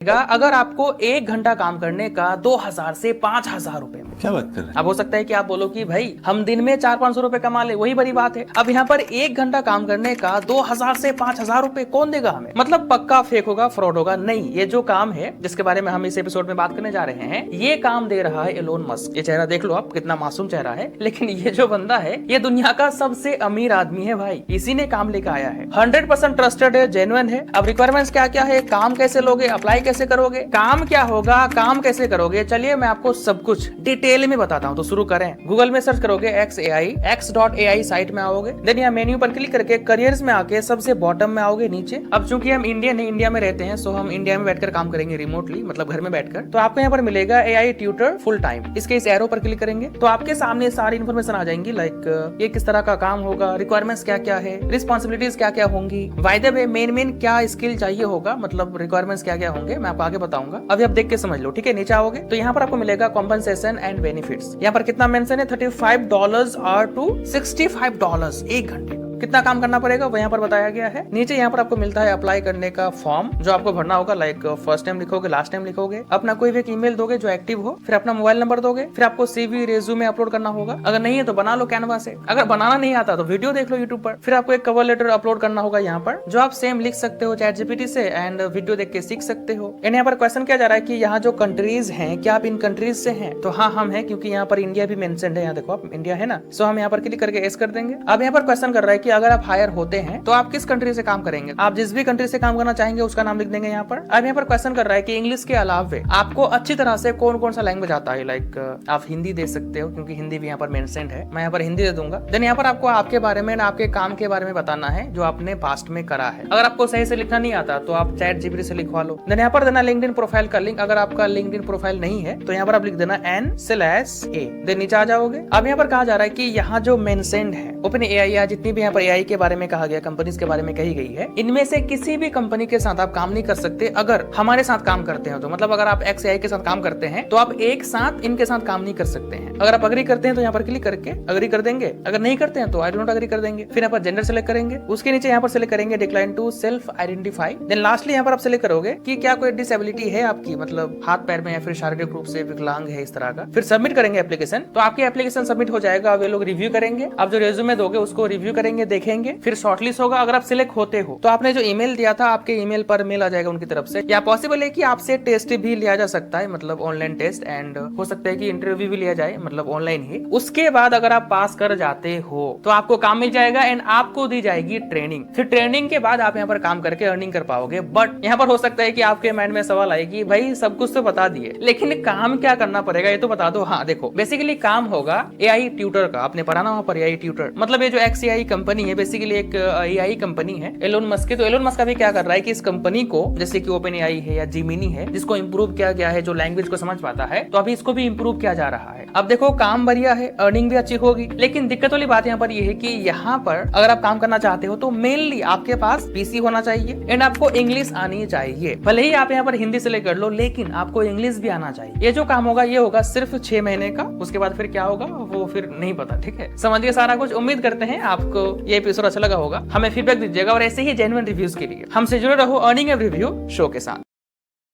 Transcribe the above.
अगर आपको 1 घंटा काम करने का 2,000 से 5,000 रुपए में। क्या बात कर रहे हैं? अब हो सकता है कि आप बोलो कि भाई हम दिन में 400-500 रुपए कमा ले, वही बड़ी बात है। अब यहाँ पर 1 घंटा काम करने का 2,000 से 5,000 रुपए कौन देगा हमें? मतलब पक्का फेक होगा, फ्रॉड होगा। नहीं, ये जो काम है जिसके बारे में हम इस एपिसोड में बात करने जा रहे हैं, ये काम दे रहा है एलोन मस्क। ये चेहरा देख लो आप, कितना मासूम चेहरा है, लेकिन ये जो बंदा है ये दुनिया का सबसे अमीर आदमी है भाई। इसी ने काम लेकर आया है, 100% ट्रस्टेड है, जेन्युइन है। अब रिक्वायरमेंट्स क्या क्या है, काम कैसे लोगे, अप्लाई कैसे करोगे, काम क्या होगा, काम कैसे करोगे, चलिए मैं आपको सब कुछ डिटेल में बताता हूँ। तो शुरू करें। गूगल में सर्च करोगे x.ai साइट में आओगे, देन यहाँ मेन्यू पर क्लिक करके करियर्स में आके सबसे बॉटम में आओगे नीचे। अब चूंकि हम इंडियन है, इंडिया में रहते हैं, सो हम इंडिया में बैठकर काम करेंगे रिमोटली, मतलब घर में बैठकर। तो आपको यहाँ पर मिलेगा AI ट्यूटर फुल टाइम। इसके इस एरो पर क्लिक करेंगे तो आपके सामने सारी इन्फॉर्मेशन आ जाएंगी, लाइक ये किस तरह का काम होगा, रिक्वायरमेंट्स क्या क्या है, रिस्पॉन्सिबिलिटीज क्या क्या होंगी, बाय द वे मेन क्या स्किल चाहिए होगा, मतलब रिक्वायरमेंट्स क्या क्या होंगे मैं आपको आगे बताऊंगा। अभी आप देख के समझ लो, ठीक है। नीचे आओगे तो यहाँ पर आपको मिलेगा कॉम्पनसेशन एंड बेनिफिट्स। यहाँ पर कितना मेंशन है, $35 और टू $65 1 घंटे का। कितना काम करना पड़ेगा वो यहाँ पर बताया गया है। नीचे यहाँ पर आपको मिलता है अप्लाई करने का फॉर्म, जो आपको भरना होगा, लाइक फर्स्ट टाइम लिखोगे, लास्ट टाइम लिखोगे, अपना कोई भी एक ईमेल दोगे जो एक्टिव हो, फिर अपना मोबाइल नंबर दोगे, फिर आपको CV रेज्यूमे अपलोड करना होगा। अगर नहीं है तो बना लो कैनवा से, अगर बनाना नहीं आता तो वीडियो देख लो यूट्यूब पर। फिर आपको एक कवर लेटर अपलोड करना होगा यहाँ पर, जो आप सेम लिख सकते हो ChatGPT से एंड वीडियो देख के सीख सकते हो। एंड यहाँ पर क्वेश्चन किया जा रहा है कि यहाँ जो कंट्रीज हैं, क्या आप इन कंट्रीज से हैं? तो हाँ, हम हैं, क्योंकि यहाँ पर इंडिया भी मेंशन्ड है। यहाँ देखो आप, इंडिया है ना, सो हम यहाँ पर क्लिक करके एस कर देंगे। अब यहाँ पर क्वेश्चन कर रहा है कि अगर आप हायर होते हैं तो आप किस कंट्री से काम करेंगे? आप जिस भी कंट्री से काम करना चाहेंगे उसका नाम लिख देंगे यहाँ पर। अब यहाँ पर क्वेश्चन कर रहा है कि इंग्लिश के अलावे आपको अच्छी तरह से कौन कौन सा लैंग्वेज आता है, लाइक आप हिंदी दे सकते हो, क्योंकि हिंदी भी यहाँ पर मेंशन्ड है। मैं यहाँ पर हिंदी दे दूंगा। देन यहाँ पर आपको आपके बारे में, आपके काम के बारे में बताना है जो आपने पास्ट में करा है। अगर आपको सही से लिखना नहीं आता तो आप ChatGPT से लिखवा लो। देन यहाँ पर देना लिंक्डइन प्रोफाइल का लिंक। अगर आपका लिंक्डइन प्रोफाइल नहीं है तो यहाँ पर आप लिख देना N/A। देन नीचे आ जाओगे। अब यहाँ पर कहा जा रहा है कि यहाँ जो मेंशन्ड है OpenAI या जितनी भी यहाँ पर AI के बारे में कहा गया, कंपनीज के बारे में कही गई है, इनमें से किसी भी कंपनी के साथ आप काम नहीं कर सकते अगर हमारे साथ काम करते हैं तो। मतलब अगर आप XAI के साथ काम करते हैं तो आप एक साथ इनके साथ काम नहीं कर सकते हैं। अगर आप अग्री करते हैं तो यहाँ पर क्लिक करके अग्री कर देंगे, अगर नहीं करते हैं तो आई डोंट अग्री कर देंगे। फिर यहाँ पर जेंडर सेलेक्ट करेंगे, उसके नीचे यहाँ पर सेलेक्ट करेंगे decline to self identify. Then lastly यहाँ पर आप सेलेक्ट करोगे कि क्या कोई डिसेबिलिटी है आपकी, मतलब हाथ पैर में या फिर शारीरिक रूप से विकलांग है, इस तरह का। फिर सबमिट करेंगे एप्लीकेशन, तो आपकी एप्लीकेशन सबमिट हो जाएगा। वे लोग रिव्यू करेंगे, आप जो रेज्यूमे दोगे उसको रिव्यू करेंगे, देखेंगे, फिर शॉर्टलिस्ट होगा। अगर आप सिलेक्ट होते हो तो आपने जो ईमेल दिया था, आपके ईमेल पर मेल आ जाएगा उनकी तरफ से। या पॉसिबल है कि आपसे टेस्ट भी लिया जा सकता है, मतलब ऑनलाइन टेस्ट, एंड हो सकता है कि इंटरव्यू भी लिया जाए, मतलब ऑनलाइन ही। उसके बाद अगर आप पास कर जाते हो तो आपको काम मिल जाएगा एंड आपको दी जाएगी ट्रेनिंग। फिर ट्रेनिंग के बाद आप यहाँ पर काम करके अर्निंग कर पाओगे। बट यहाँ पर हो सकता है कि आपके माइंड में सवाल आए कि भाई सब कुछ तो बता दिए, लेकिन काम क्या करना पड़ेगा ये तो बता दो। हाँ देखो, बेसिकली काम होगा AI ट्यूटर का। आपने पढ़ा ना वहाँ पर AI ट्यूटर, मतलब ये जो XAI कंपनी है बेसिकली एक AI कंपनी है एलोन मस्क की। तो एलोन मस्क अभी क्या कर रहा है कि इस कंपनी को, जैसे कि OpenAI है या जिमिनी है, जिसको इंप्रूव किया गया है, जो लैंग्वेज को समझ पाता है, तो अभी इसको भी इंप्रूव किया जा रहा है। अब देखो, काम बढ़िया है, अर्निंग भी अच्छी होगी, लेकिन दिक्कत वाली बात यहाँ पर ये है कि यहाँ पर अगर आप काम करना चाहते हो तो मेनली आपके पास PC होना चाहिए एंड आपको इंग्लिश आनी चाहिए। भले ही आप यहाँ पर हिंदी से लेकर लो, लेकिन आपको इंग्लिश भी आना चाहिए। ये जो काम होगा ये होगा सिर्फ 6 महीने का। उसके बाद फिर क्या होगा वो फिर नहीं पता, ठीक है। समझिए सारा कुछ। उम्मीद करते हैं आपको ये एपिसोड अच्छा लगा होगा। हमें फीडबैक दीजिएगा और ऐसे ही जेन्युइन रिव्यूज के लिए हमसे जुड़े रहो अर्निंग एवरी रिव्यू शो के साथ।